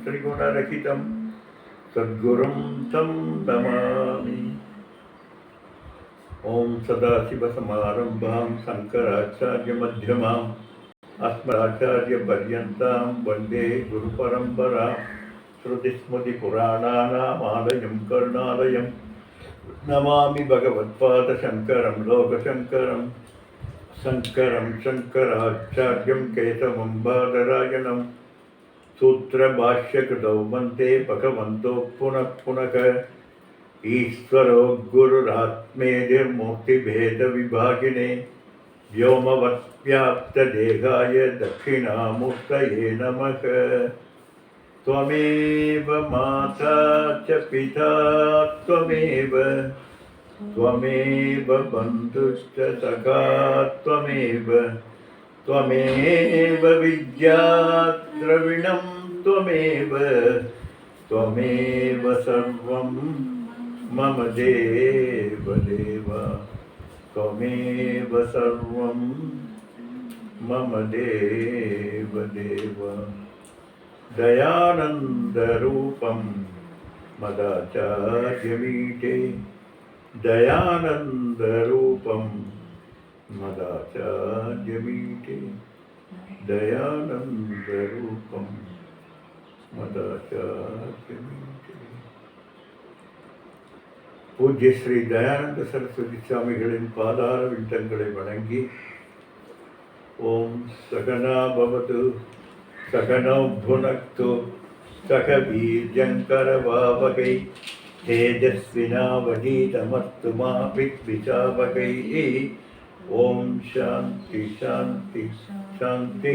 त्रिगुणरहितं सद्गुरुं तं नमामि। ॐ सदाशिवसमारम्भां शङ्कराचार्यमध्यमाम् अस्मदाचार्यपर्यन्तां वन्दे गुरुपरम्परां। श्रुतिस्मृतिपुराणानामालयं करुणालयं नमामि भगवत्पादशङ्करं लोकशङ्करं। शङ्करं शङ्कराचार्यं केशवं बादरायणं सूत्रभाष्यकृतौ वन्दे भगवन्तो पुनः पुनः। ईश्वरो गुरुरात्मेतिर्मूर्तिभेदविभागिने व्योमवद्व्याप्तदेहाय दक्षिणामूर्तये नमः। त्वमेव माता च पिता त्वमेव बन्धुश्च सखा त्वमेव विद्या द्रविणं त्वमेव सर्वं मम देवदेव त्वमेव सर्वं मम देवदेव। दयानन्दरूपं मदाचार्यमीटे दयानन्दरूपं मदाचार्यमीटे दयानन्दरूपं मदाचार्यमीटे। பூஜ்ய ஸ்ரீ தயானந்த சரஸ்வதி சுவாமிகளின் பாதார விந்தங்களை வணங்கி, ஓம் சகனா பவது சகனோ புனக்து சக வீர்யங்கரவாவகை தேஜஸ்வினாவதீதமஸ்து மா வித்விஷாவகை। ஓம் சாந்தி சாந்தி சாந்தி।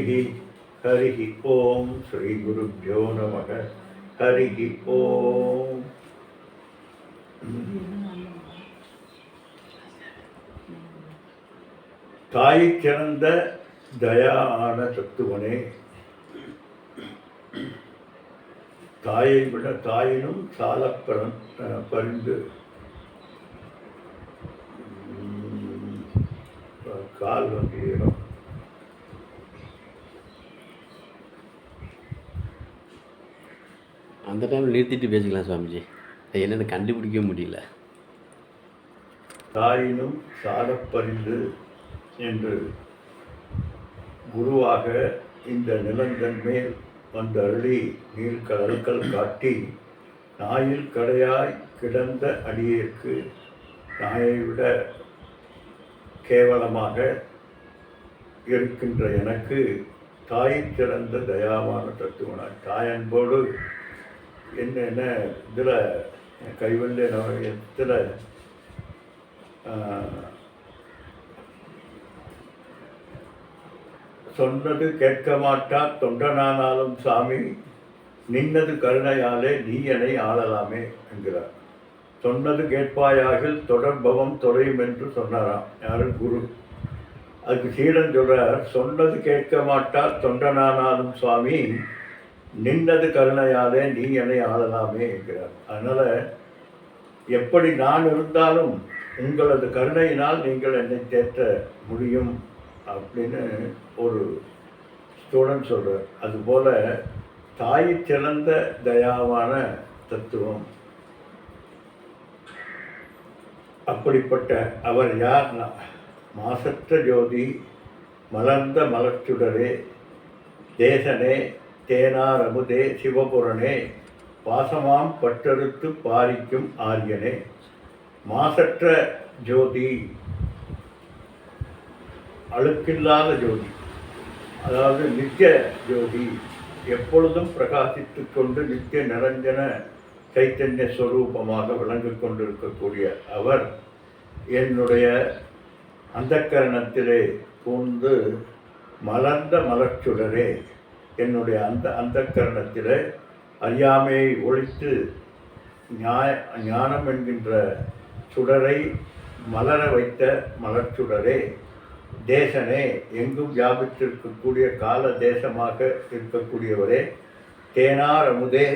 ஹரி ஓம் ஸ்ரீ குருப்யோ நமக। ஹரி ஓம்। தாயை சிறந்த தயான தத்துவனே, தாயை விட தாயினும் சால பரிந்து கால் வங்கியிடம் அந்த டைமில் நிறுத்திட்டு பேசிக்கலாம் சுவாமிஜி, என்னென்னு கண்டுபிடிக்க முடியல. தாயினும் சாலப்பறிந்து என்று குருவாக இந்த நிலந்தன் மேல் வந்த அருளி நீழ்கடல்கள் காட்டி, நாயில் கடையாய் கிடந்த அடியேற்கு நாயை விட கேவலமாக இருக்கின்ற எனக்கு தாயை சிறந்த தயாவான தத்துவனாய் தாயன்போடு என்ன இதில் கைவல்ல நவயத்தில் சொன்னது கேட்க மாட்டா தொண்டனானாலும் சாமி, நின்னது கருணையாலே நீ என்னை ஆளலாமே என்கிறார். சொன்னது கேட்பாயாகில் தொடர்பவம் தொலையும் என்று சொன்னாராம். யாரு? குரு. அதுக்கு சீடன் சொல்றார், சொன்னது கேட்க மாட்டா தொண்டனானாலும் சுவாமி, நின்னது கருணையாலே நீ என்னை ஆளலாமே என்கிறார். அதனால எப்படி நான் இருந்தாலும் உங்களது கருணையினால் நீங்கள் என்னை தேற்ற முடியும் அப்படின்னு ஒரு ஸ்டூடெண்ட் சொல்கிறார். அதுபோல் தாயை சிறந்த தயாவான தத்துவம். அப்படிப்பட்ட அவர் யார்னா, மாசற்ற ஜோதி மலர்ந்த மலர்ச்சுடரே தேசனே தேனார் அமுதே சிவபுரனே பாசமாம் பட்டறுத்து பாரிக்கும் ஆரியனே. மாசற்ற ஜோதி, அழுக்கில்லாத ஜோதி, அதாவது நித்திய ஜோதி, எப்பொழுதும் பிரகாசித்து கொண்டு நித்திய நிரஞ்சன சைத்தன்ய ஸ்வரூபமாக விளங்கு கொண்டிருக்கக்கூடிய அவர் என்னுடைய அந்தக்கரணத்திலே பூந்து மலர்ந்த மலர்ச்சுடரே, என்னுடைய அந்தக்கரணத்திலே அறியாமையை ஒழித்து ஞானம் என்கின்ற சுடரை மலர வைத்த மலர்ச்சுடரே, தேசனே எங்கும் வியாபித்திருக்கக்கூடிய கால தேசமாக இருக்கக்கூடியவரே, தேனார் அமுதே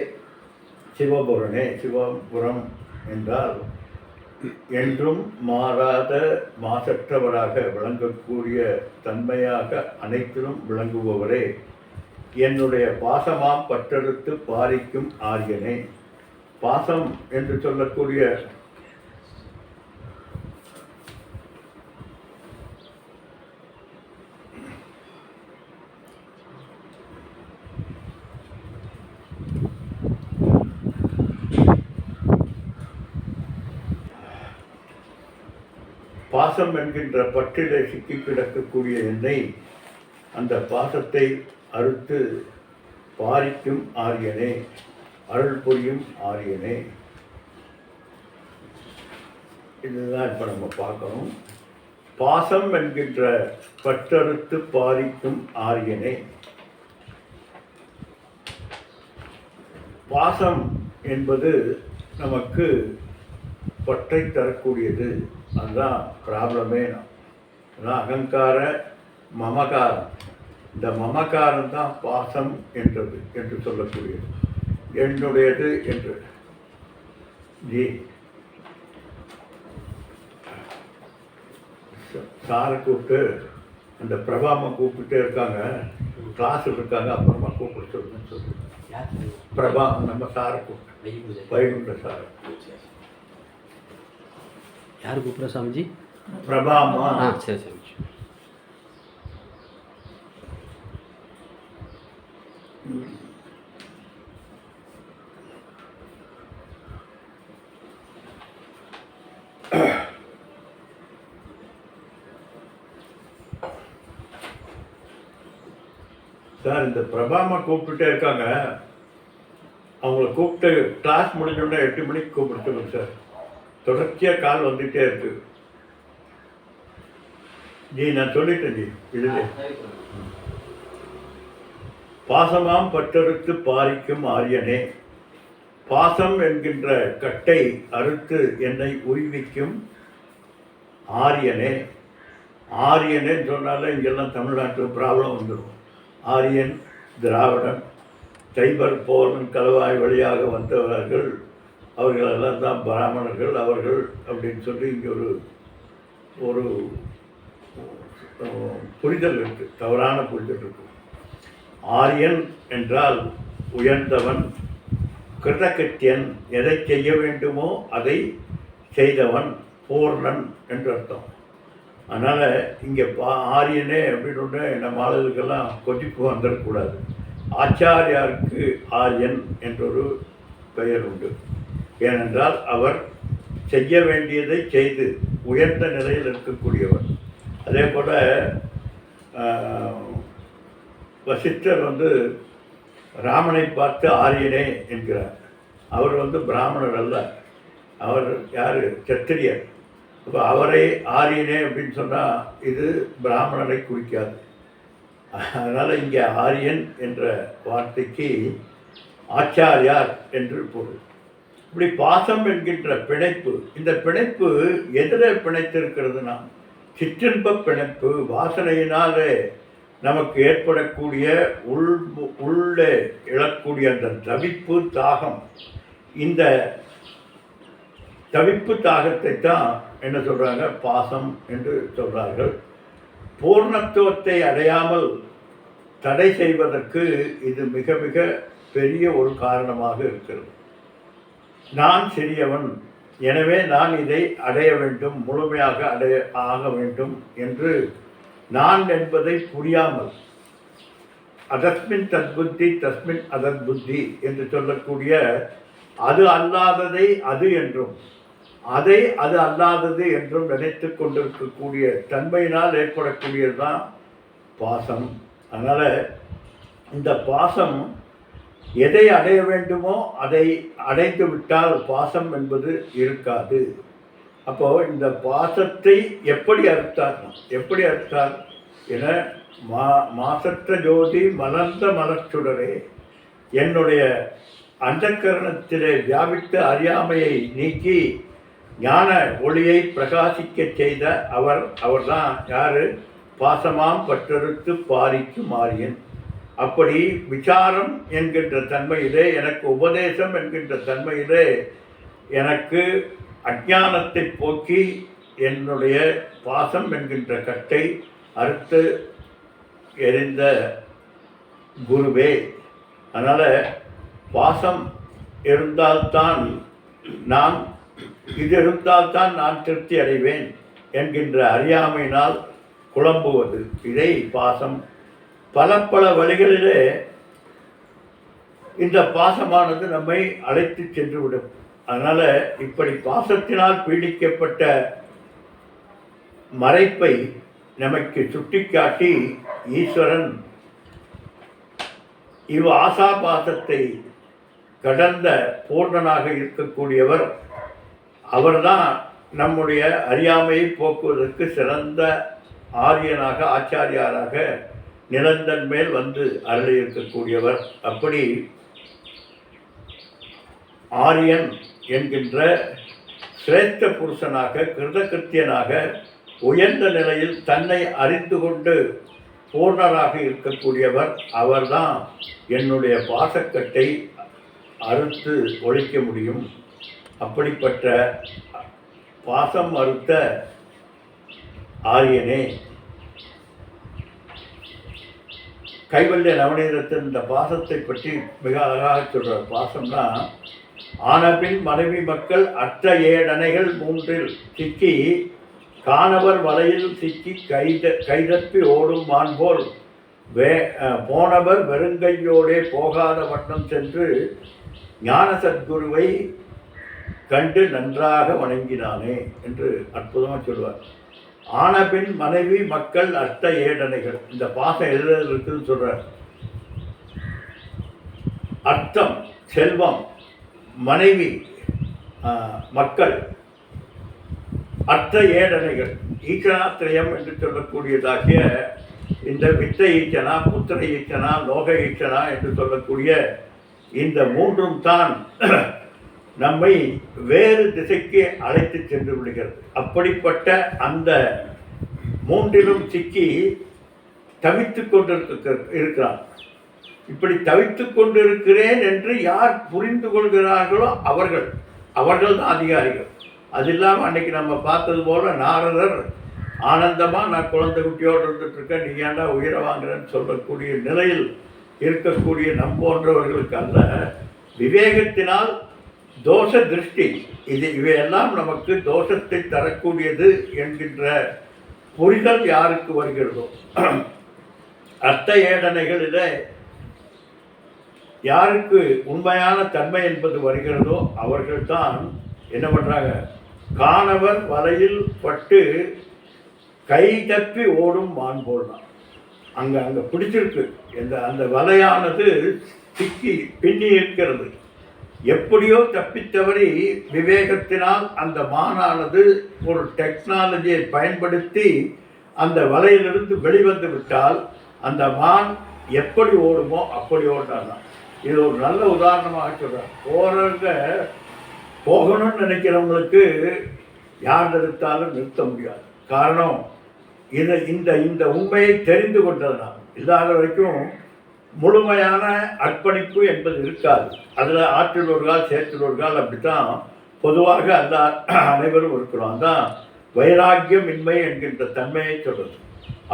சிவபுரனே. சிவபுரம் என்றால் என்றும் மாறாத மாசற்றவராக விளங்கக்கூடிய தன்மையாக அனைத்திலும் விளங்குபவரே, என்னுடைய பாசமாம் பற்றெடுத்து பாரிக்கும் ஆரியனே. பாசம் என்று சொல்லக்கூடிய பாசம் என்கின்ற பற்றிலே சிக்கி கிடக்கக்கூடிய என்னை அந்த பாசத்தை அறுத்து பாரிக்கும் ஆரியனே, அருள் புரியும் ஆரியனே. இதுதான் இப்போ நம்ம பார்க்கணும். பாசம் என்கின்ற பற்றறுத்து பாரிக்கும் ஆரியனே. பாசம் என்பது நமக்கு பற்றை தரக்கூடியது. அதுதான் ப்ராப்ளமே. அதான் அகங்கார மமகாரம். இந்த மமகாரம் தான் பாசம் என்று சொல்லக்கூடியது, என்னுடையது என்று. ஜி சாரை கூப்பிட்டு அந்த பிரபாமா கூப்பிட்டுட்டே இருக்காங்க, கிளாஸில் இருக்காங்க, அப்புறமா கூப்பிட்டு சொல்லுன்னு சொல்லி பிரபா நம்ம சாரை கூப்பிட்டு வைகுண்ட சாரை. யார் கூப்பிட்ற சாமிஜி? பிரபாமா. சரி சாமிஜி. சார் இந்த பிரபாமா கூப்பிட்டுட்டே இருக்காங்க, அவங்கள கூப்பிட்டு கிளாஸ் முடிஞ்சோடனே 8 மணிக்கு கூப்பிடுங்க சார். தொடர்ச்சியாக கால் வந்துகிட்டே இருக்கு. ஜி நான் சொல்லிட்டேன் ஜி. இதுல பாசமாம் பற்றறுத்து பாரிக்கும் ஆரியனே. பாசம் என்கின்ற கட்டை அறுத்து என்னை உய்விக்கும் ஆரியனே. ஆரியனேன்னு சொன்னாலே இங்கெல்லாம் தமிழ்நாட்டில் ப்ராப்ளம் வந்துடும். ஆரியன், திராவிடன், கைபர் போலன் கலவாய் வழியாக வந்தவர்கள், அவர்களெல்லாம் தான் பிராமணர்கள் அவர்கள் அப்படின்னு சொல்லி இங்கே ஒரு புரிதல் இருக்குது, தவறான புரிதல் இருக்குது. ஆரியன் என்றால் உயர்ந்தவன், கிருதகத்தியன், எதை செய்ய வேண்டுமோ அதை செய்தவன், பூர்ணன் என்று அர்த்தம். அதனால் இங்கே ஆரியனே அப்படின்னு நம்ம ஆளுகளுக்கெல்லாம் கொதிப்பு வந்துடக்கூடாது. ஆச்சாரியாருக்கு ஆரியன் என்றொரு பெயர் உண்டு. ஏனென்றால் அவர் செய்ய வேண்டியதை செய்து உயர்ந்த நிலையில் இருக்கக்கூடியவர். அதே போல் வசிஷ்டர் ராமனை பார்த்து ஆரியனே என்கிறார். அவர் பிராமணர் அல்ல, அவர் யார்? சத்திரியர். இப்போ அவரை ஆரியனே அப்படின்னு சொன்னால் இது பிராமணனை குறிக்காது. அதனால் இங்கே ஆரியன் என்ற வார்த்தைக்கு ஆச்சாரியார் என்று பொருள். இப்படி பாசம் என்கின்ற பிணைப்பு, இந்த பிணைப்பு எதில் பிணைத்திருக்கிறதுனா சிற்றின்ப பிணைப்பு. வாசனையினாலே நமக்கு ஏற்படக்கூடிய உள்ளே எழக்கூடிய அந்த தவிப்பு தாகம், இந்த தவிப்பு தாகத்தை தான் என்ன சொல்கிறாங்க? பாசம் என்று சொல்கிறார்கள். பூர்ணத்துவத்தை அடையாமல் தடை செய்வதற்கு இது மிக மிக பெரிய ஒரு காரணமாக இருக்கிறது. நான் சிறியவன், எனவே நான் இதை அடைய வேண்டும், முழுமையாக ஆக வேண்டும் என்று நான் என்பதை புரியாமல், அதஸ்மின் தத்புத்தி தஸ்மின் அதத் புத்தி என்று சொல்லக்கூடிய அது அல்லாததை அது என்றும் அதை அது அல்லாதது என்றும் நினைத்து கொண்டிருக்கக்கூடிய தன்மையினால் ஏற்படக்கூடியது தான் பாசம். அதனால் இந்த பாசம் எதை அடைய வேண்டுமோ அதை அடைந்து விட்டால் பாசம் என்பது இருக்காது. அப்போது இந்த பாசத்தை எப்படி அறுத்தார் என மாசற்ற ஜோதி மலர்ந்த மலர்ச்சுடரே, என்னுடைய அந்தக்கரணத்திலே வியாபித்த அறியாமையை நீக்கி ஞான ஒளியை பிரகாசிக்க செய்த அவர்தான் யார்? பாசமாம் பற்றறுத்து பாரிக்கும் ஆரியன். அப்படி விசாரம் என்கின்ற தன்மையிலே, எனக்கு உபதேசம் என்கின்ற தன்மையிலே எனக்கு அஞ்ஞானத்தை போக்கி என்னுடைய பாசம் என்கின்ற கட்டை அறுத்து எரிந்த குருவே. அதனால் பாசம் இருந்தால்தான் நான் இது இருந்தால்தான் நான் திருப்தி அடைவேன் என்கின்ற அறியாமையினால் குழம்புவது. இதை பாசம். பல பல வழிகளிலே இந்த பாசமானது நம்மை அழைத்து சென்றுவிடும். அதனால் இப்படி பாசத்தினால் பீடிக்கப்பட்ட மறைப்பை நமக்கு சுட்டிக்காட்டி ஈஸ்வரன் ஆசாபாசத்தை கடந்த பூர்ணனாக இருக்கக்கூடியவர். அவர்தான் நம்முடைய அறியாமையை போக்குவதற்கு சிறந்த ஆரியனாக ஆச்சாரியாராக நிலந்தன் மேல் வந்து அருளி இருக்கக்கூடியவர். அப்படி ஆரியன் என்கின்ற சிரேஷ்ட புருஷனாக கிருதகிருத்தியனாக உயர்ந்த நிலையில் தன்னை அறிந்து கொண்டு பூர்ணராக இருக்கக்கூடியவர். அவர்தான் என்னுடைய பாசக்கட்டை அறுத்து ஒழிக்க முடியும். அப்படிப்பட்ட பாசம் அறுத்த ஆரியனே, கைவல்ய நவநீதத்தின் இந்த பாசத்தை பற்றி மிக அழகாக சொல்கிறார். பாசம்னா ஆனபின் மனைவி மக்கள் அற்ற ஏடனைகள் மூன்றில் சிக்கி காணவர் வலையில் சிக்கி கைதப்பி ஓடும் மான் போல் போனவர் வெறுங்கையோடே போகாத வண்ணம் சென்று ஞான சத்குருவை கண்டு நன்றாக வணங்கினானே என்று அற்புதமாக சொல்வார். ஆனபின் மனைவி மக்கள் அற்ற ஏடனைகள். இந்த பாசம் எதில் இருக்குதுன்னு சொல்கிறார். அர்த்தம், செல்வம், மனைவி, மக்கள், அற்ற ஏடனைகள், ஈச்சனாத்திரயம் என்று சொல்லக்கூடியதாகிய இந்த வித்த ஈச்சனா, புத்திர ஈச்சனா, லோக ஈச்சனா என்று சொல்லக்கூடிய இந்த மூன்றும் தான் நம்மை வேறு திசைக்கு அழைத்து சென்று விடுகிறது. அப்படிப்பட்ட அந்த மூன்றிலும் சிக்கி தவித்து கொண்டிருக்கிறான். இப்படி தவித்து கொண்டிருக்கிறேன் என்று யார் புரிந்து கொள்கிறார்களோ அவர்கள் தான் அதிகாரிகள். அது இல்லாமல் அன்னைக்கு நம்ம பார்த்தது போல நாரதர் ஆனந்தமாக நான் குழந்தை குட்டியோடு இருந்துட்டுருக்கேன், நீ ஏன்டா உயிரை வாங்குறேன்னு சொல்லக்கூடிய நிலையில் இருக்கக்கூடிய நம் போன்றவர்களுக்கு அல்ல, விவேகத்தினால் தோஷ திருஷ்டி இவையெல்லாம் நமக்கு தோஷத்தை தரக்கூடியது என்கின்ற புரிதல் யாருக்கு வருகிறதோ, அர்த்த ஏடனைகளில் யாருக்கு உண்மையான தன்மை என்பது வருகிறதோ அவர்கள்தான் என்ன பண்ணுறாங்க, காணவர் வலையில் பட்டு கை தப்பி ஓடும் மான் போடலாம். அங்கே பிடிச்சிருக்கு, அந்த வலையானது சிக்கி பின்னி இருக்கிறது. எப்படியோ தப்பித்தவரை விவேகத்தினால் அந்த மானானது ஒரு டெக்னாலஜியை பயன்படுத்தி அந்த வலையிலிருந்து வெளிவந்து விட்டால் அந்த மான் எப்படி ஓடுமோ அப்படி ஓட்டாதான். இது ஒரு நல்ல உதாரணமாக சொல்கிறார். போகணும்னு நினைக்கிறவங்களுக்கு யார் நிறுத்தாலும் நிறுத்த முடியாது. காரணம் இந்த உண்மையை தெரிந்து கொண்டதுனால். இல்லாத வரைக்கும் முழுமையான அர்ப்பணிப்பு என்பது இருக்காது. அதில் ஆற்றில் ஒரு கால் சேற்றில் ஒரு கால் அப்படித்தான் பொதுவாக அனைவரும் இருக்கிறோம். அதுதான் வைராக்கியமின்மை என்கின்ற தன்மையை சொல்றது.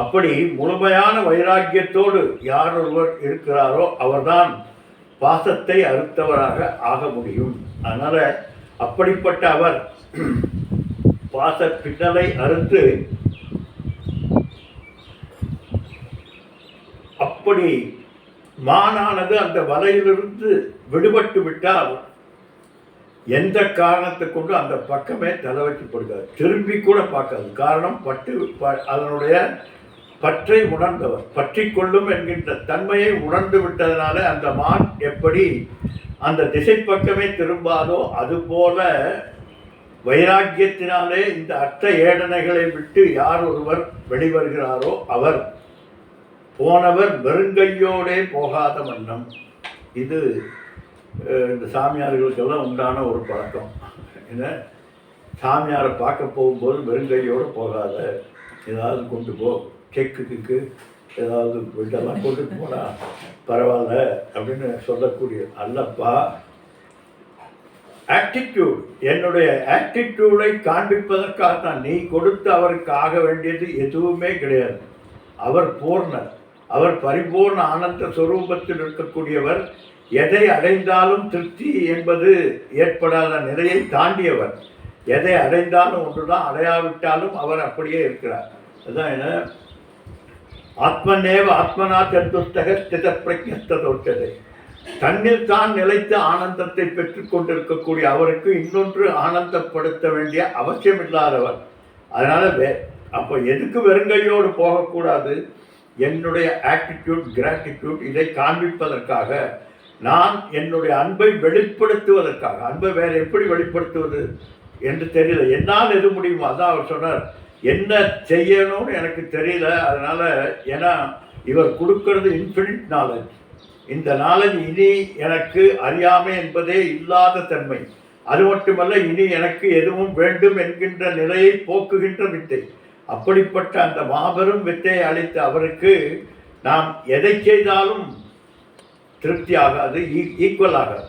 அப்படி முழுமையான வைராக்கியத்தோடு யார் ஒருவர் இருக்கிறாரோ அவர்தான் பாசத்தை அறுத்தவராக ஆக முடியும். அதனால் அப்படிப்பட்ட அவர் பாச பின்னலை அறுத்து அப்படி மானானது அந்த வலையிலிருந்து விடுபட்டு விட்டால் எந்த காரணத்தை கொண்டு அந்த பக்கமே தலை வச்சு கொடுக்காது, திரும்பி கூட பார்க்காது. காரணம் அதனுடைய பற்றை உணர்ந்தவர், பற்றி கொள்ளும் என்கின்ற தன்மையை உணர்ந்து விட்டதனால அந்த மான் எப்படி அந்த திசை பக்கமே திரும்பாதோ அதுபோல வைராக்கியத்தினாலே இந்த அர்த்த ஏடனைகளை விட்டு யார் ஒருவர் வெளிவருகிறாரோ அவர் போனவர் வெறுங்கையோடே போகாத வண்ணம். இது இந்த சாமியார்களுக்கெல்லாம் உண்டான ஒரு பழக்கம். என்ன, சாமியாரை பார்க்க போகும்போது வெறுங்கையோடு போகாத, ஏதாவது கொண்டு போ, செக்கு ஏதாவது இதெல்லாம் கொண்டு போனா பரவாயில்ல அப்படின்னு சொல்லக்கூடிய அல்லப்பா. ஆட்டிடியூட், என்னுடைய ஆட்டிடியூடை காண்பிப்பதற்காக தான். நீ கொடுத்து அவருக்கு ஆக வேண்டியது எதுவுமே கிடையாது. அவர் பூர்ணர். அவர் பரிபூர்ண ஆனந்த சொரூபத்தில் இருக்கக்கூடியவர். எதை அடைந்தாலும் திருப்தி என்பது ஏற்படாத நிலையை தாண்டியவர். எதை அடைந்தாலும் ஒன்றுதான், அடையாவிட்டாலும் அவர் அப்படியே இருக்கிறார். அதுதான் என்ன, ஆத்மநேவ ஆத்மனா சந்துஷ்டக ஸ்தித பிரஜஸ்தோச்சதை. தன்னில் தான் நிலைத்த ஆனந்தத்தை பெற்றுக் கொண்டிருக்கக்கூடிய அவருக்கு இன்னொன்று ஆனந்தப்படுத்த வேண்டிய அவசியம் இல்லாதவர். அதனால அப்போ எதுக்கு வெறுங்கையோடு போகக்கூடாது? என்னுடைய ஆட்டிடியூட், கிராட்டிடியூட் இதை காண்பிப்பதற்காக, நான் என்னுடைய அன்பை வெளிப்படுத்துவதற்காக. அன்பை வேற எப்படி வெளிப்படுத்துவது என்று தெரியல, என்னால் எது முடியுமோ அதான் அவர் சொன்னார். என்ன செய்யணும்னு எனக்கு தெரியல, அதனால ஏன்னா இவர் கொடுக்கறது இன்ஃபினிட் நாலேஜ். இந்த நாலேஜ் இனி எனக்கு அறியாமை என்பதே இல்லாத தன்மை. அது மட்டுமல்ல, இனி எனக்கு எதுவும் வேண்டும் என்கின்ற நிலையை போக்குகின்ற வித்தை. அப்படிப்பட்ட அந்த மாபெரும் வித்தையை அளித்த அவருக்கு நாம் எதை செய்தாலும் திருப்தி ஆகாது, ஈக்குவல் ஆகாது.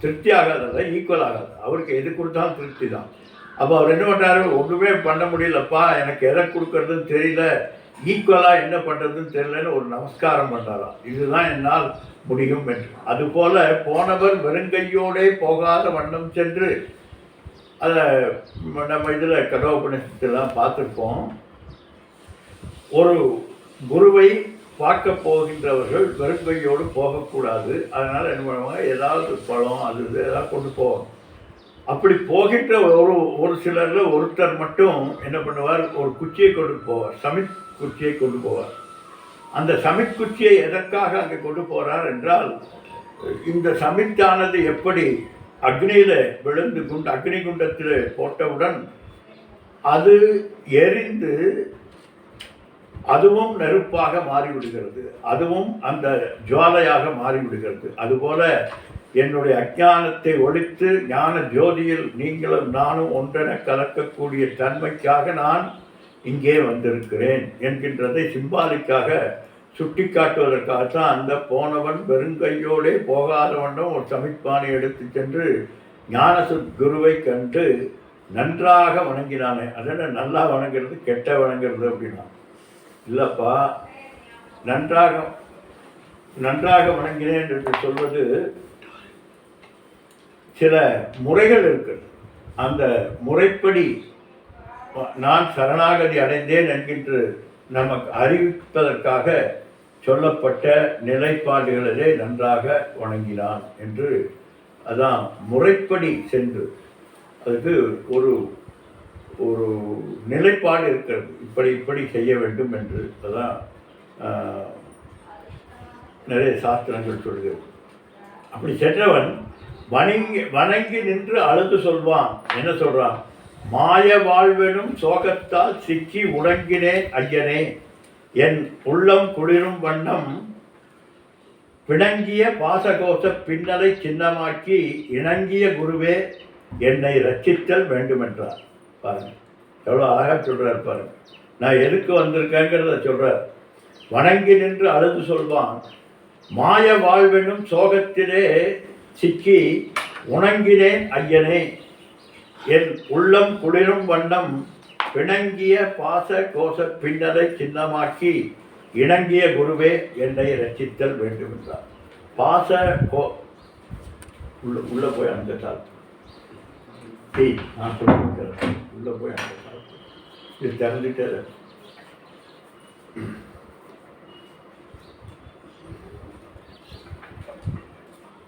திருப்தி ஆகாதல்ல, ஈக்குவல் ஆகாது. அவருக்கு எது கொடுத்தாலும் திருப்தி தான். அப்போ அவர் என்ன பண்ணுறாரு, ஒன்றுமே பண்ண முடியலப்பா, எனக்கு எதை கொடுக்கறதுன்னு தெரியல, ஈக்குவலாக என்ன பண்ணுறதுன்னு தெரியலன்னு ஒரு நமஸ்காரம் பண்ணுறாராம். இதுதான் என்னால் முடியும் என்று. அதுபோல போனவர் வெறுங்கையோடே போகாத வண்ணம் சென்று, அதை நம்ம இதில் கடோபனிஷத்துலாம் பார்த்துருப்போம். ஒரு குருவை பார்க்க போகின்றவர்கள் வெறுங்கையோடு போகக்கூடாது. அதனால் என்ன பண்ணுவாங்க, ஏதாவது பழம் அது இது ஏதாவது கொண்டு போவாங்க. அப்படி போகின்ற ஒரு சிலரில் ஒருத்தர் மட்டும் என்ன பண்ணுவார், ஒரு குச்சியை கொண்டு போவார், சமித் குச்சியை கொண்டு போவார். அந்த சமித் குச்சியை எதற்காக அங்கே கொண்டு போகிறார் என்றால், இந்த சமித்தானது எப்படி அக்னியில் விழுந்து அக்னி குண்டத்தில் போட்டவுடன் அது எரிந்து அதுவும் நெருப்பாக மாறிவிடுகிறது, அதுவும் அந்த ஜுவாலையாக மாறிவிடுகிறது. அதுபோல என்னுடைய அஞ்ஞானத்தை ஒழித்து ஞான ஜோதியில் நீங்களும் நானும் ஒன்றென கலக்கக்கூடிய தன்மைக்காக நான் இங்கே வந்திருக்கிறேன் என்கின்றதை சிம்பாலிக்காக சுட்டி காட்டுவதற்காகத்தான் அந்த போனவன் வெறுங்கையோடே போகாத வண்ணம் ஒரு சமிப்பானை எடுத்து சென்று ஞான குருவை கண்டு நன்றாக வணங்கினானே. அதென்ன நல்லா வணங்குறது கெட்ட வணங்குறது அப்படின்னா இல்லைப்பா, நன்றாக வணங்கினேன் என்று சொல்வது சில முறைகள் இருக்குது. அந்த முறைப்படி நான் சரணாகதி அடைந்தேன் என்கின்ற நமக்கு அறிவிப்பதற்காக சொல்லப்பட்ட நிலைப்பாடுகளிலே நன்றாக வணங்கினான் என்று, அதான் முறைப்படி சென்று அதுக்கு ஒரு ஒரு நிலைப்பாடு இருக்கிறது, இப்படி செய்ய வேண்டும் என்று. அதான் நிறைய சாஸ்திரங்கள் சொல்கிறது. அப்படி சென்றவன் வணங்கி நின்று அழுது சொல்வான். என்ன சொல்றான், மாய வாழ்வெனும் சோகத்தால் சிக்கி உடங்கினேன் ஐயனே, என் உள்ளம் குளிரும் வண்ணம் பிணங்கிய பாசகோச பின்னலை சின்னமாக்கி இணங்கிய குருவே என்னை ரட்சித்தல் வேண்டுமென்றார். பாருங்க எவ்வளோ அழகாக சொல்கிறார் பாருங்க. நான் எதுக்கு வந்திருக்கேங்கிறத சொல்கிறார். வணங்கி நின்று அழுது சொல்வான், மாய வாழ்வெனும் சோகத்திலே சிக்கி உணங்கினேன் ஐயனே, என் உள்ளம் குளிரும் வண்ணம் பிணங்கிய பாச கோச பின்னலை சின்னமாக்கி இணங்கிய குருவே என்னை ரட்சித்தல் வேண்டும் என்றார். பாச உள்ள போய் அந்த சார் நான் சொல்லிக்கிறேன், உள்ள போய் அந்த சார் இது திறந்துட்டே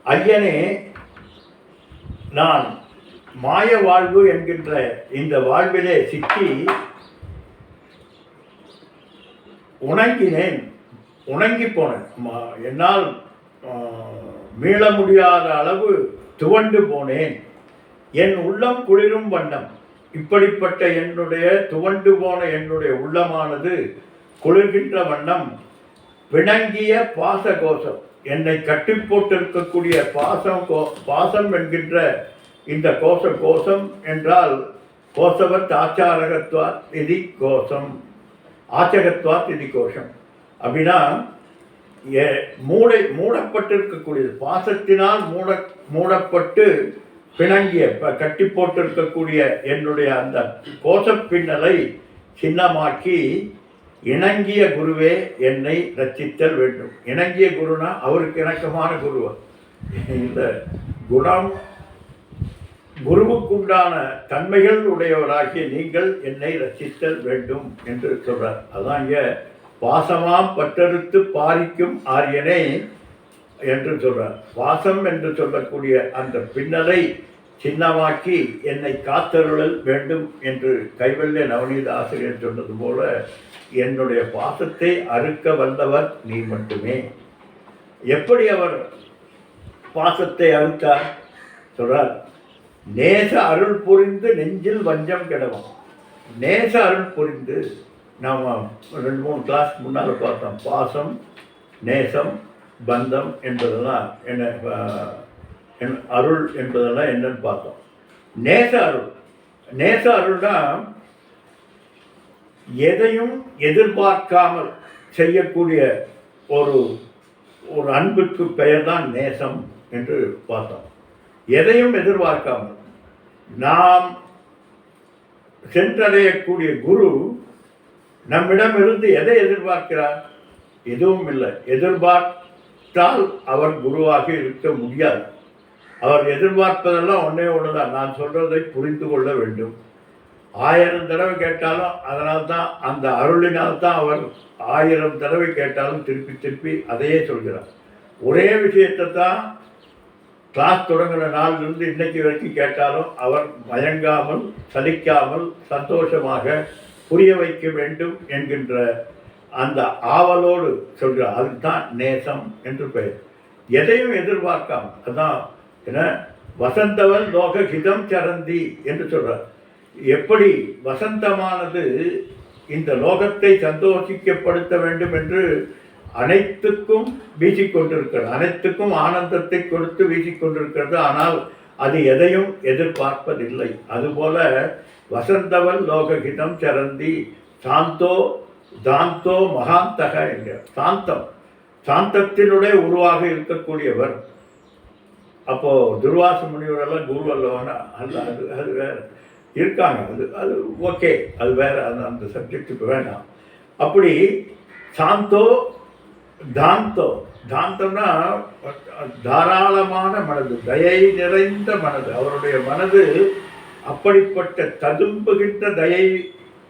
ஐயனே, நான் மாய வாழ்வு என்கின்ற இந்த வாழ்விலே சிக்கி உணங்கினேன், உணங்கி போனேன், என்னால் மீள முடியாத அளவு துவண்டு போனேன். என் உள்ளம் குளிரும் வண்ணம், இப்படிப்பட்ட என்னுடைய துவண்டு போன என்னுடைய உள்ளமானது குளிர்கின்ற வண்ணம் பிணங்கிய பாச கோஷம், என்னை கட்டி போட்டிருக்கக்கூடிய பாசம் என்கின்ற இந்த கோஷம் என்றால் கோஷவத் ஆச்சாரகத்வாத் இதி கோஷம், ஆச்சகத்வாத் இதி கோஷம். அப்படின்னா மூடப்பட்டிருக்கக்கூடியது, பாசத்தினால் மூடப்பட்டு பிணங்கிய கட்டி போட்டிருக்கக்கூடிய என்னுடைய அந்த கோஷப்பின்னலை சின்னமாக்கி இணங்கிய குருவே என்னை ரட்சித்தல் வேண்டும். இணங்கிய குருனா அவருக்கு இணக்கமான குருவா இந்த குணம் குருவுக்குண்டான தன்மைகள் உடையவராகிய நீங்கள் என்னை ரட்சித்தல் வேண்டும் என்று சொல்றார். அதான் இங்க பாசமாம் பற்றறுத்து பாரிக்கும் ஆரியனே என்று சொல்றார். பாசம் என்று சொல்லக்கூடிய அந்த பின்னலை சின்னமாக்கி என்னை காத்தருளல் வேண்டும் என்று கைவல்ய நவநீத ஆசிரியர் சொன்னது போல என்னுடைய பாசத்தை அறுக்க வல்லவர் நீ மட்டுமே. எப்படி அவர் பாசத்தை அறுத்தார் சொல்றார், நேச அருள் புரிந்து நெஞ்சில் வஞ்சம் கிடவும். நேச அருள் புரிந்து நாம் 2-3 கிளாஸ் முன்னால் பார்த்தோம். பாசம், நேசம், பந்தம் என்பதெல்லாம் என்ன, அருள் என்பதெல்லாம் என்னன்னு பார்த்தோம். நேச அருள், நேச அருள்னா எதையும் எதிர்பார்க்காமல் செய்யக்கூடிய ஒரு ஒரு அன்புக்கு பெயர் தான் நேசம் என்று பார்த்தோம். எதையும் எதிர்பார்க்காமல் நாம் சென்றடையக்கூடிய குரு நம்மிடமிருந்து எதை எதிர்பார்க்கிறார்? எதுவும் இல்லை. எதிர்பார்த்தால் அவர் குருவாக இருக்க முடியாது. அவர் எதிர்பார்ப்பதெல்லாம் ஒன்றே ஒன்று தான், நான் சொல்றதை புரிந்து கொள்ள வேண்டும். 1000 தடவை கேட்டாலும் அதனால்தான், அந்த அருளினால்தான் அவர் 1000 தடவை கேட்டாலும் திருப்பி திருப்பி அதையே சொல்கிறார். ஒரே விஷயத்தை தான் கிளாஸ் தொடங்கின நாளிலிருந்து இன்னைக்கு வரைக்கும் கேட்டாலும் அவர் மயங்காமல் சலிக்காமல் சந்தோஷமாக புரிய வைக்க வேண்டும் என்கின்ற அந்த ஆவலோடு சொல்கிறார். அதுக்கு தான் நேசம் என்று பெயர். எதையும் எதிர்பார்க்காமல், அதான் என்ன, வசந்தவன் லோக ஹிதம் சரந்தி என்று சொல்றார். எப்படி வசந்தமானது இந்த லோகத்தை சந்தோஷிக்கப்படுத்த வேண்டும் என்று அனைத்துக்கும் வீசிக்கொண்டிருக்கிறது, அனைத்துக்கும் ஆனந்தத்தை கொடுத்து வீசிக்கொண்டிருக்கிறது. ஆனால் அது எதையும் எதிர்பார்ப்பதில்லை. அதுபோல வசந்தவன் லோகஹிதம் சரந்தி சாந்தோ தாந்தோ மகாந்தக என்கிற சாந்தம், சாந்தத்தினுடைய உருவாக இருக்கக்கூடியவர். அப்போ துர்வாச முனிவரெல்லாம் குரு அல்லவனா அல்ல, அது வேற இருக்காங்க. அது ஓகே, அது வேற, அந்த சப்ஜெக்ட் இப்போ வேண்டாம். அப்படி சாந்தோ தாந்தோ, தாந்தம்னா தாராளமான மனது, தயை நிறைந்த மனது. அவருடைய மனது அப்படிப்பட்ட ததும்புகின்ற தயை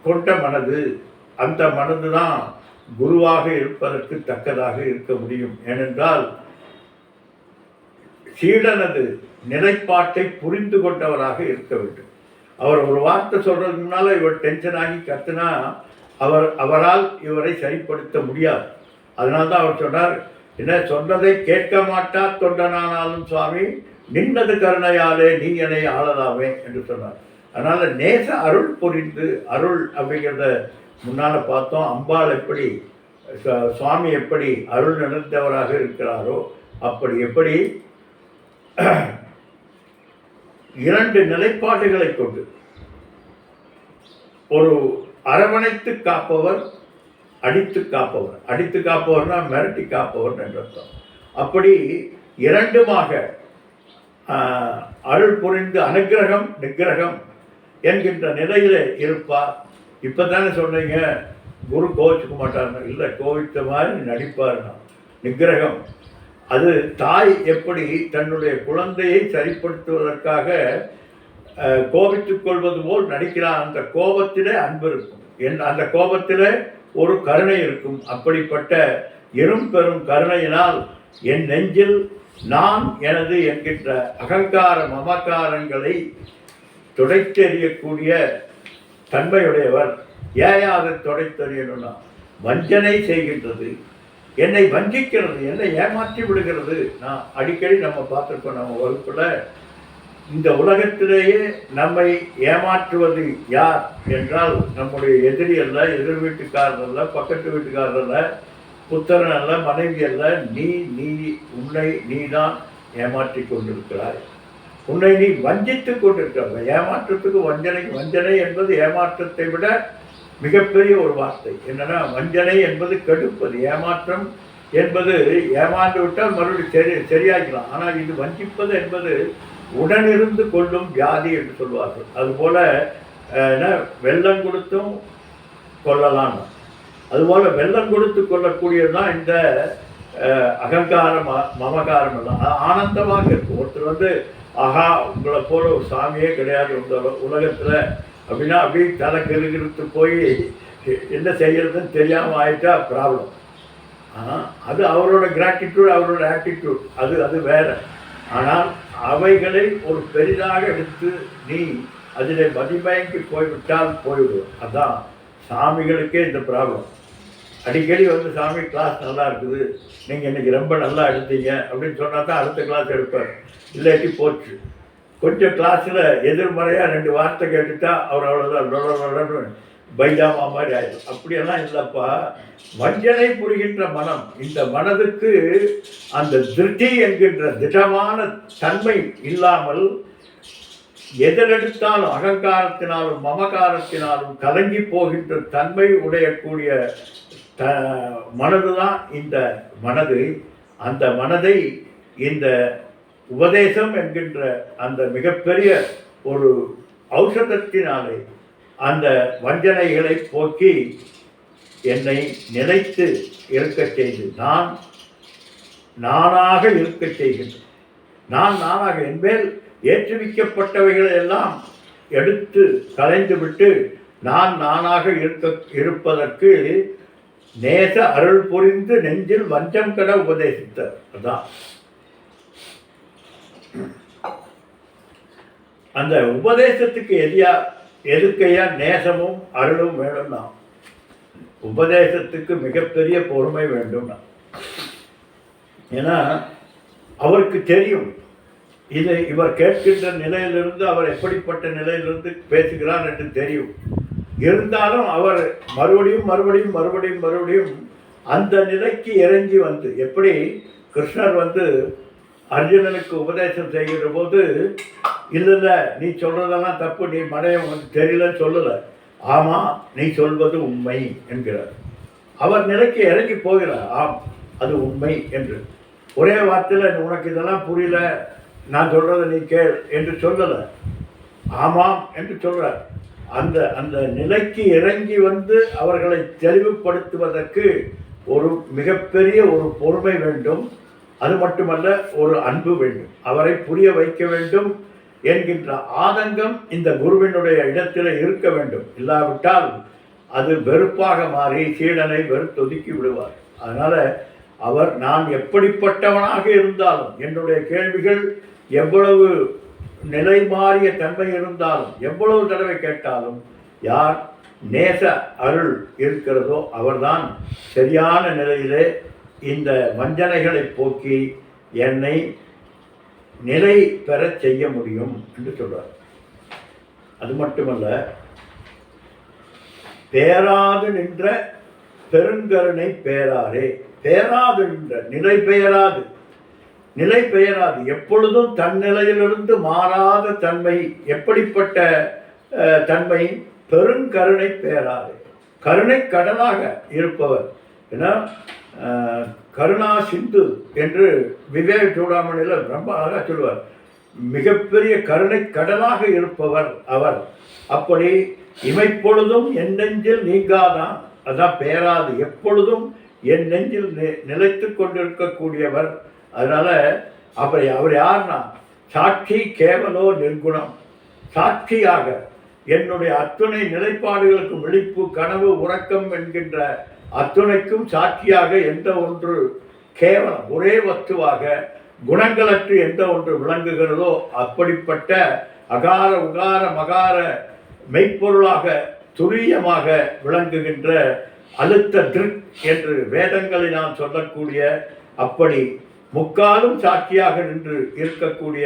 கொண்ட மனது. அந்த மனது தான் குருவாக இருப்பதற்கு தக்கதாக இருக்க முடியும். ஏனென்றால் சீடனது நிலைப்பாட்டை புரிந்து கொண்டவராக இருக்க வேண்டும். அவர் ஒரு வார்த்தை சொல்றதுக்கு முன்னால இவர் டென்ஷன் ஆகி கத்துனா அவரால் இவரை சரிப்படுத்த முடியாது. அதனால்தான் அவர் சொன்னார், என்ன சொன்னதை கேட்க மாட்டா தொண்டனானாலும் சுவாமி நின்னது கருணையாலே நீ என்னை ஆளலாமே என்று சொன்னார். அதனால நேச அருள் புரிந்து, அருள் அப்படிங்கிறத முன்னால பார்த்தோம். அம்பாள் எப்படி, சுவாமி எப்படி அருள் நிறைந்தவராக இருக்கிறாரோ அப்படி எப்படி 2 நிலைப்பாடுகளை கொண்டு ஒரு அரவணைத்து காப்பவர், அடித்து காப்பவர். அடித்து காப்பவர்னா மிரட்டி காப்பவர் என்று அர்த்தம். அப்படி 2மாக அருள் புரிந்து அனுக்கிரகம் நிக்கிரகம் என்கின்ற நிலையில் இருப்பார். இப்போ தானே சொன்னீங்க குரு கோவிச்சுக்க மாட்டார்னு. இல்லை, கோவித்த மாதிரி நடிப்பார்னா நிக்கிரகம். அது தாய் எப்படி தன்னுடைய குழந்தையை சரிப்படுத்துவதற்காக கோபித்துக் கொள்வது போல் நடிக்கிறான். அந்த கோபத்திலே அன்பு இருக்கும், அந்த கோபத்திலே ஒரு கருணை இருக்கும். அப்படிப்பட்ட பெரும் கருணையினால் என் நெஞ்சில் நான் எனது என்கின்ற அகங்கார மமக்காரங்களை துடைத்தெறியக்கூடிய தன்மையுடையவர். ஏன் அதை துடைத்தெறியணும்னா வஞ்சனை செய்கின்றது, என்னை வஞ்சிக்கிறது, என்னை ஏமாற்றி விடுகிறது. நான் அடிக்கடி நம்ம பார்த்துருக்கோம் நம்ம வகுப்புல, இந்த உலகத்திலேயே நம்மை ஏமாற்றுவது யார் என்றால் நம்முடைய எதிரி அல்ல, எதிர் வீட்டுக்காரர் அல்ல, பக்கத்து வீட்டுக்காரர் அல்ல, புத்திரன் அல்ல, மனைவி அல்ல. உன்னை நீதான் ஏமாற்றி கொண்டிருக்கிறாய், உன்னை நீ வஞ்சித்துக் கொண்டிருக்கிறாய். ஏமாற்றத்துக்கு வஞ்சனை, வஞ்சனை என்பது ஏமாற்றத்தை விட மிகப்பெரிய ஒரு வார்த்தை. என்னன்னா வஞ்சனை என்பது கெடுப்பது, ஏமாற்றம் என்பது ஏமாந்து விட்டால் மறுபடியும் சரியாக்கலாம். ஆனால் இது வஞ்சிப்பது என்பது உடனிருந்து கொள்ளும் வியாதி என்று சொல்வார்கள். அதுபோல வெள்ளம் கொடுத்தும் கொள்ளலாம், அதுபோல் வெள்ளம் கொடுத்து கொள்ளக்கூடியது தான் இந்த அகங்காரம் மமகாரம் எல்லாம் ஆனந்தமாக இருக்கும். ஒருத்தர் வந்து ஆஹா உங்களை போல ஒரு சாமியே கிடையாது உலகத்தில் அப்படின்னா அப்படியே தலை கிருகிருத்து போய் என்ன செய்யறதுன்னு தெரியாமல் ஆயிட்டா ப்ராப்ளம். அது அவரோட கிராட்டிடியூட், அவரோட ஆட்டிடியூட், அது வேற. ஆனால் அவைகளை ஒரு பெரிதாக எடுத்து நீ அதில் மதிமயங்கி போய்விட்டால் போய்விடும். அதான் சாமிகளுக்கே இந்த ப்ராப்ளம். அடிக்கடி வந்து சாமி கிளாஸ் நல்லா இருக்குது, நீங்கள் இன்றைக்கி ரொம்ப நல்லா எடுத்தீங்க அப்படின்னு சொன்னால் தான் அடுத்த கிளாஸ் எடுப்பார். இல்லாட்டி போச்சு. கொஞ்சம் கிளாஸில் எதிர்மறையாக 2 வார்த்தை கேட்டுட்டா அவர் அவ்வளோதான் பைஜாமா மாதிரி ஆயிடும். அப்படியெல்லாம் இல்லைப்பா. வஞ்சனை புரிகின்ற மனம், இந்த மனதுக்கு அந்த திருஷ்டி என்கின்ற திடமான தன்மை இல்லாமல் எதிலெடுத்தாலும் அகங்காரத்தினாலும் மமகாரத்தினாலும் கலங்கி போகின்ற தன்மை உடையக்கூடிய மனது தான் இந்த மனது. அந்த மனதை இந்த உபதேசம் என்கின்ற அந்த மிகப்பெரிய ஒரு ஔஷதத்தினாலே அந்த வஞ்சனைகளை போக்கி என்னை நிலைத்து இருக்கச் செய்து நானாக இருக்கச் செய்கின்றேன். நானாக என்மேல் ஏற்றுவிக்கப்பட்டவைகளை எல்லாம் எடுத்து கலைந்துவிட்டு நானாக இருப்பதற்கு நேச அருள் புரிந்து நெஞ்சில் வஞ்சம் கட உபதேசித்தார். அதான் அந்த உபதேசத்துக்கு எதுக்கையா நேசமும் அருளும் வேணும்னா உபதேசத்துக்கு மிகப்பெரிய பொறுமை வேண்டும். ஏன்னா அவருக்கு தெரியும் இவர் கேட்கின்ற நிலையிலிருந்து அவர் எப்படிப்பட்ட நிலையிலிருந்து பேசுகிறார் என்று தெரியும். இருந்தாலும் அவர் மறுபடியும் அந்த நிலைக்கு இறங்கி வந்து, எப்படி கிருஷ்ணர் வந்து அர்ஜுனனுக்கு உபதேசம் செய்கிற போது இல்லை நீ சொல்றதெல்லாம் தப்பு, நீ மடையம் உனக்கு தெரியலன்னு சொல்லலை, ஆமாம் நீ சொல்வது உண்மை என்கிறார். அவர் நிலைக்கு இறங்கி போகிறார். ஆம் அது உண்மை என்று. ஒரே வார்த்தையில் உனக்கு இதெல்லாம் புரியல, நான் சொல்றதை நீ கேள் என்று சொல்லலை, ஆமாம் என்று சொல்றார். அந்த நிலைக்கு இறங்கி வந்து அவர்களை தெளிவுபடுத்துவதற்கு ஒரு மிகப்பெரிய ஒரு பொறுமை வேண்டும். அது மட்டுமல்ல, ஒரு அன்பு வேண்டும். அவரை புரிய வைக்க வேண்டும் என்கின்ற ஆதங்கம் இந்த குருவினுடைய இடத்தில் இருக்க வேண்டும். இல்லாவிட்டால் அது வெறுப்பாக மாறி சீடனை வெறுத்தொதுக்கி விடுவார். அதனால் அவர் நான் எப்படிப்பட்டவனாக இருந்தாலும், என்னுடைய கேள்விகள் எவ்வளவு நிலை மாறிய தன்மை இருந்தாலும், எவ்வளவு தடவை கேட்டாலும், யார் நேச அருள் இருக்கிறதோ அவர்தான் சரியான நிலையிலே இந்த வஞ்சனைகளை போக்கி என்னை நிலை பெற செய்ய முடியும் என்று சொல்றார். அது மட்டுமல்ல, பேராது நின்ற பெருங்கருணை பேராரே. பேராது நின்ற நிலை பெயராது எப்பொழுதும் தன்னிலையிலிருந்து மாறாத தன்மை. எப்படிப்பட்ட தன்மை? பெருங்கருணை பேராது, கருணை கடலாக இருப்பவர். ஏன்னா கருணா சிந்து என்று விவேக சூடாமணியில் ரொம்ப அழகாக சொல்லுவார். மிகப்பெரிய கருணை கடலாக இருப்பவர் அவர். அப்படி இமைப்பொழுதும் என் நெஞ்சில் நீங்காதான், அதான் பேராது, எப்பொழுதும் என் நெஞ்சில் நிலைத்து கொண்டிருக்கக்கூடியவர். அதனால அவர் யார்னா சாட்சி கேவலோ நிர்குணம். சாட்சியாக என்னுடைய அத்துணை நிலைப்பாடுகளுக்கு விழிப்பு, கனவு, உறக்கம் என்கின்ற அத்துணைக்கும் சாட்சியாக எந்த ஒன்று கேவலம் ஒரே வஸ்துவாக குணங்களற்று எந்த ஒன்று விளங்குகிறதோ அப்படிப்பட்ட அகார உகார மகார மெய்ப்பொருளாக துரியமாக விளங்குகின்ற அழுத்த திருக் என்று வேதங்களை நாம் சொல்லக்கூடிய அப்படி முக்காலும் சாட்சியாக நின்று இருக்கக்கூடிய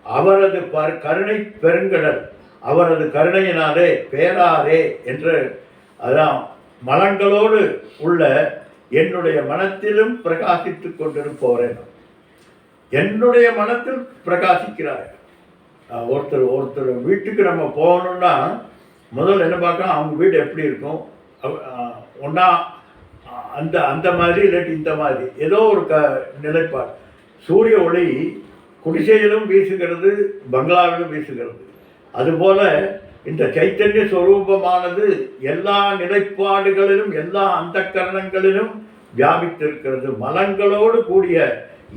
அவரது கருணை பெருங்கடல், அவரது கருணையினாலே பேராரே என்று, அதான் மலங்களோடு உள்ள என்னுடைய மனத்திலும் பிரகாசித்துக் கொண்டிருப்பவரே. என்னுடைய மனத்தில் பிரகாசிக்கிறார். ஒருத்தர் வீட்டுக்கு நம்ம போகணும்னா முதல்ல என்ன பார்க்கலாம், அவங்க வீடு எப்படி இருக்கும், ஒன்றா அந்த மாதிரி இல்லாட்டி இந்த மாதிரி ஏதோ ஒரு நிலைப்பாடு. சூரிய ஒளி குடிசையிலும் வீசுகிறது, பங்களாவிலும் வீசுகிறது. அதுபோல் இந்த சைத்தன்ய ஸ்வரூபமானது எல்லா நிலைப்பாடுகளிலும் எல்லா அந்த கரணங்களிலும் வியாபித்திருக்கிறது. மலங்களோடு கூடிய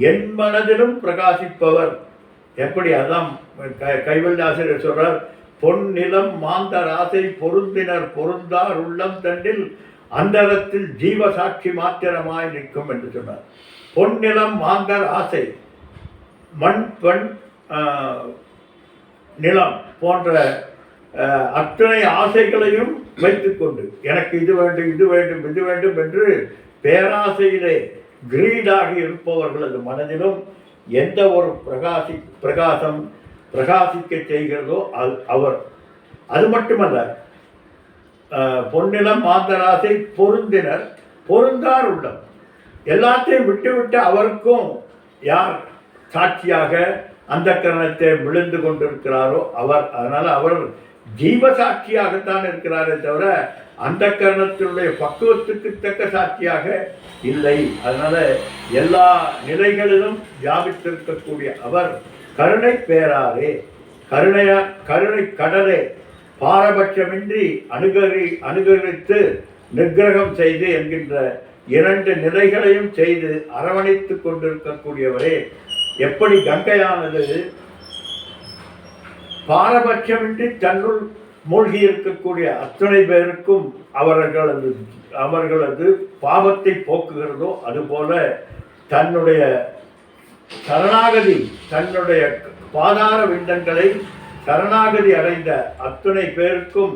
என் மனதிலும் பிரகாசிப்பவர். எப்படி? அதான் கைவல்யாசிரியர் சொல்றார், பொன்னிலம் மாந்தர் ஆசை பொருந்தினர் பொருந்தார் உள்ளம் தண்டில் அந்தரத்தில் ஜீவசாட்சி மாத்திரமாய் நிற்கும் என்று சொன்னார். பொன்னிலம் மாந்தர் ஆசை, மண் பெண் நிலம் போன்ற அத்தனை ஆசைகளையும் வைத்துக்கொண்டு எனக்கு இது வேண்டும் இது வேண்டும் இது வேண்டும் என்று பேராசையிலே கிரீடாகி இருப்பவர்களது மனதிலும் எந்த ஒரு பிரகாசம் பிரகாசிக்க செய்கிறதோ அவர். அது மட்டுமல்ல, பொன்னிலம் மாந்தராசை பொருந்தினர் பொருந்தார் உள்ளம். எல்லாத்தையும் விட்டுவிட்டு அவருக்கும் யார் சாட்சியாக அந்த கரணத்தை விழுந்து கொண்டிருக்கிறாரோ அவர். அதனால அவர் ஜீவசாட்சியாகத்தான் இருக்கிறாரே தவிர அந்த கரணத்தினுடைய பக்குவத்துக்கு தக்க சாட்சியாக இல்லை. அதனால எல்லா நிலைகளிலும் வியாபித்திருக்கக்கூடிய அவர் கருணை பேராரே, கருணை கடலே, பாரபட்சமின்றி அனுகரித்து நிகிரகம் செய்து என்கின்ற இரண்டு நிலைகளையும் செய்து அரவணைத்து கொண்டிருக்கக்கூடியவரே. எப்படி கங்கையானது பாரபட்சமின்றி தன்னுள் மூழ்கி இருக்கக்கூடிய அத்தனை பேருக்கும் அவர்களது பாவத்தை போக்குகிறதோ அதுபோல தன்னுடைய சரணாகதி, தன்னுடைய பாதார விண்டங்களை சரணாகதி அடைந்த அத்தனை பேருக்கும்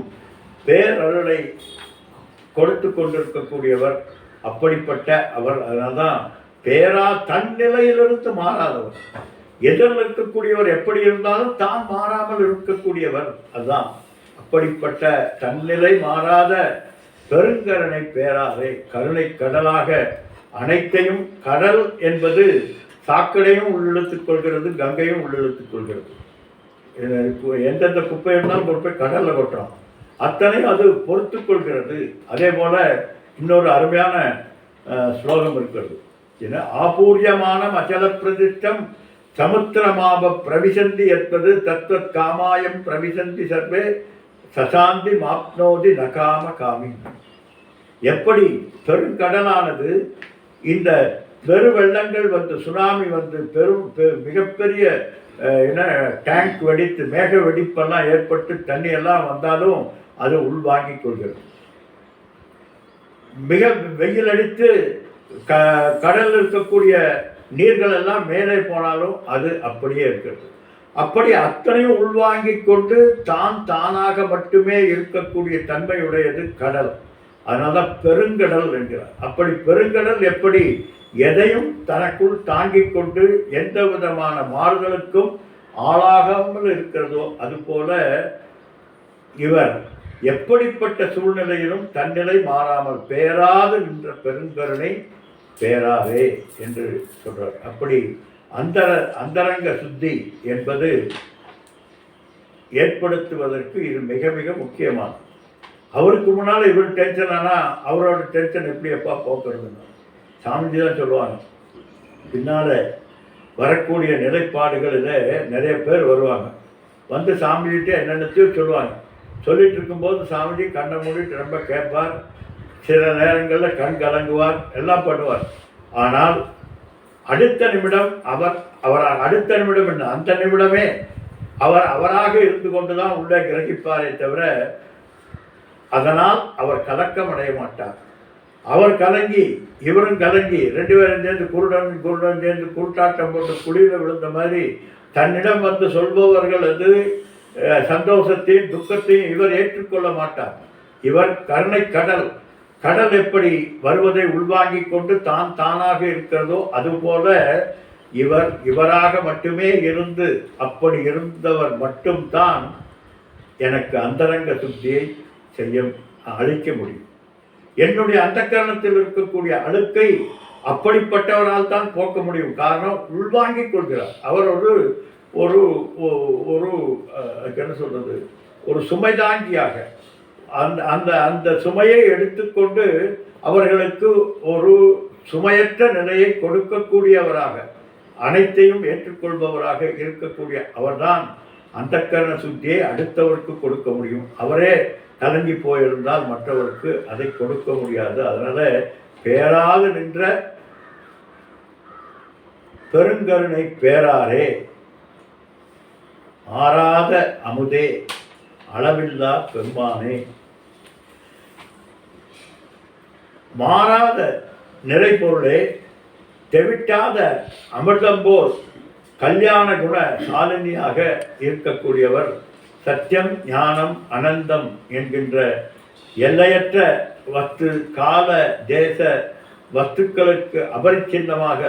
பேரருளை கொடுத்து கொண்டிருக்கக்கூடியவர். அப்படிப்பட்ட அவர். அதனால்தான் தன் நிலையிலிருந்து மாறாதவர். எதிரில் இருக்கக்கூடியவர் எப்படி இருந்தாலும் தான் மாறாமல் இருக்கக்கூடியவர். அதுதான் அப்படிப்பட்ட தன்னிலை மாறாத பெருங்கருணை பேராரே, கருணை கடலாக அனைத்தையும். கடல் என்பது சாக்கடையும் உள்ளிழுத்துக் கொள்கிறது, கங்கையும் உள்ளிழுத்துக் கொள்கிறது. எந்தெந்த குப்பை இருந்தாலும் கொண்டு கடலில் கொட்டுறோம், அத்தனையும் அது பொறுத்து கொள்கிறது. அதே போல இன்னொரு அருமையான ஸ்லோகம் இருக்கிறது. ஏன்னா ஆபூரியமான அச்சல பிரதிஷ்டம் சமுத்திரமாப பிரவிசந்தி என்பது தத்துவத் காமாயம் பிரவிசந்தி சர்வே சசாந்தி மாப்னோதி நகாம காமி. எப்படி பெருங்கடலானது இந்த பெருவெள்ளங்கள் வந்து சுனாமி வந்து மிகப்பெரிய டேங்க் வெடித்து மேக வெடிப்பெல்லாம் ஏற்பட்டு தண்ணியெல்லாம் வந்தாலும் அது உள்வாங்கிக் கொள்கிறது. மிக வெயில் அடித்து கடலில் இருக்கக்கூடிய நீர்கள் எல்லாம் மேலே போனாலும் அது அப்படியே இருக்கிறது. அப்படி அத்தனையும் உள்வாங்கிக் கொண்டு தானாக மட்டுமே இருக்கக்கூடிய தன்மையுடையது கடல். அதனால்தான் பெருங்கடல் என்கிறார். அப்படி பெருங்கடல் எப்படி எதையும் தனக்குள் தாங்கிக் கொண்டு எந்த விதமான மாறுதலுக்கும் ஆளாகாமல் இருக்கிறதோ அதுபோல இவர் எப்படிப்பட்ட சூழ்நிலையிலும் தன்னிலை மாறாமல் பேராது நின்ற பெருங்கருணை பேராவே என்று சொல்றார். அப்படி அந்தரங்க சுத்தி என்பது ஏற்படுத்துவதற்கு இது மிக மிக முக்கியமானது. அவருக்கு முன்னால் இவர் டென்ஷன் ஆனால் அவரோட டென்ஷன் எப்படி எப்பா போக்குறதுன்னா சாமிஜி தான் சொல்லுவாங்க. பின்னால் வரக்கூடிய நிலைப்பாடுகளில் நிறைய பேர் வருவாங்க, வந்து சாமிகிட்டே என்னென்னத்தையும் சொல்லுவாங்க. சொல்லிட்டு இருக்கும்போது சாமிஜி கண்ணை மூடிட்டு ரொம்ப கேட்பார், சில நேரங்களில் கண் கலங்குவார், எல்லாம் பண்ணுவார். ஆனால் அடுத்த நிமிடம் அடுத்த நிமிடம் என்ன, அந்த நிமிடமே அவராக இருந்து கொண்டு தான் உள்ளே கிரகிப்பாரே தவிர அதனால் அவர் கலக்கம் அடைய மாட்டார். அவர் கலங்கி இவரும் கலங்கி ரெண்டு பேரும் சேர்ந்து குருடன் சேர்ந்து குருட்டாட்டம் போட்டு குழியில் விழுந்த மாதிரி தன்னிடம் வந்து சொல்பவர்கள் அது சந்தோஷத்தையும் துக்கத்தையும் இவர் ஏற்றுக்கொள்ள மாட்டார். இவர் கருணை கடல் எப்படி வருவதை உள்வாங்கிக் கொண்டு தானாக இருக்கிறதோ அதுபோல இவராக மட்டுமே இருந்து அப்படி இருந்தவர் மட்டும்தான் எனக்கு அந்தரங்க சுத்தியை அழிக்க முடியும். என்னுடைய அந்த கரணத்தில் இருக்கக்கூடிய அழுக்கை அப்படிப்பட்டவரால் தான் போக்க முடியும். காரணம், உள்வாங்கிக் கொள்கிறார். அவர் ஒரு ஒரு என்ன சொல்றது, ஒரு சுமைதாங்கியாக அந்த சுமையை எடுத்துக்கொண்டு அவர்களுக்கு ஒரு சுமையற்ற நிலையை கொடுக்கக்கூடியவராக அனைத்தையும் ஏற்றுக்கொள்பவராக இருக்கக்கூடிய அவர்தான் அந்தக்கரண சுத்தியை அடுத்தவருக்கு கொடுக்க முடியும். அவரே கலங்கி போயிருந்தால் மற்றவருக்கு அதை கொடுக்க முடியாது. அதனால பேராது நின்ற பெருங்கருணை பேராரே, ஆராத அமுதே, அளவில்லா பெருமானே, மாறாத நிறைபொருளே, தெவிட்டாத அமிர்தம் போல் கல்யாண குண சாலினியாக இருக்கக்கூடியவர், சத்தியம் ஞானம் அனந்தம் என்கின்ற எல்லையற்ற வஸ்து கால தேச வஸ்துக்களுக்கு அபரிச்சின்னமாக